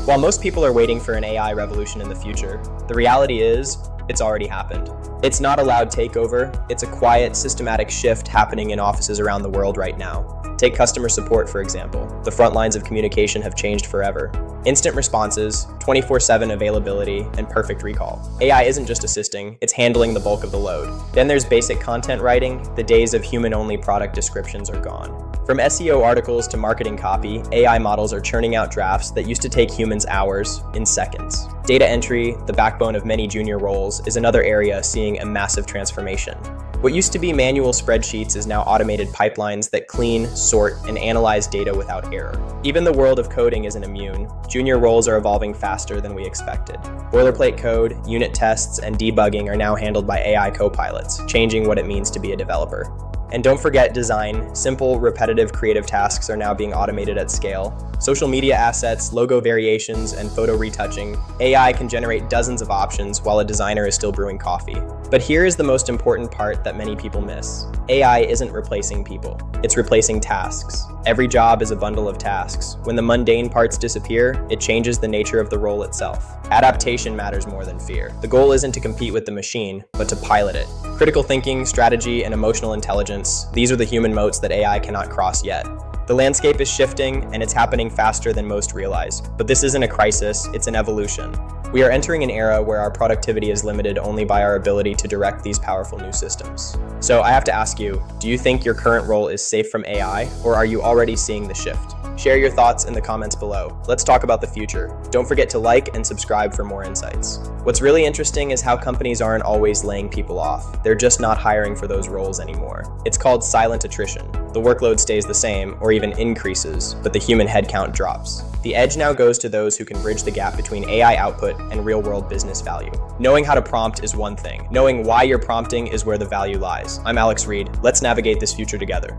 While most people are waiting for an AI revolution in the future, the reality is, it's already happened. It's not a loud takeover, it's a quiet, systematic shift happening in offices around the world right now. Take customer support, for example. The front lines of communication have changed forever. Instant responses, 24/7 availability, and perfect recall. AI isn't just assisting, it's handling the bulk of the load. Then there's basic content writing. The days of human-only product descriptions are gone. From SEO articles to marketing copy, AI models are churning out drafts that used to take humans hours in seconds. Data entry, the backbone of many junior roles, is another area seeing a massive transformation. What used to be manual spreadsheets is now automated pipelines that clean, sort, and analyze data without error. Even the world of coding isn't immune. Junior roles are evolving faster than we expected. Boilerplate code, unit tests, and debugging are now handled by AI co-pilots, changing what it means to be a developer. And don't forget design. Simple, repetitive, creative tasks are now being automated at scale. Social media assets, logo variations, and photo retouching. AI can generate dozens of options while a designer is still brewing coffee. But here is the most important part that many people miss. AI isn't replacing people. It's replacing tasks. Every job is a bundle of tasks. When the mundane parts disappear, it changes the nature of the role itself. Adaptation matters more than fear. The goal isn't to compete with the machine, but to pilot it. Critical thinking, strategy, and emotional intelligence, these are the human moats that AI cannot cross yet. The landscape is shifting, and it's happening faster than most realize. But this isn't a crisis, it's an evolution. We are entering an era where our productivity is limited only by our ability to direct these powerful new systems. So I have to ask you, do you think your current role is safe from AI, or are you already seeing the shift? Share your thoughts in the comments below. Let's talk about the future. Don't forget to like and subscribe for more insights. What's really interesting is how companies aren't always laying people off. They're just not hiring for those roles anymore. It's called silent attrition. The workload stays the same or even increases, but the human headcount drops. The edge now goes to those who can bridge the gap between AI output and real-world business value. Knowing how to prompt is one thing. Knowing why you're prompting is where the value lies. I'm Alex Reed. Let's navigate this future together.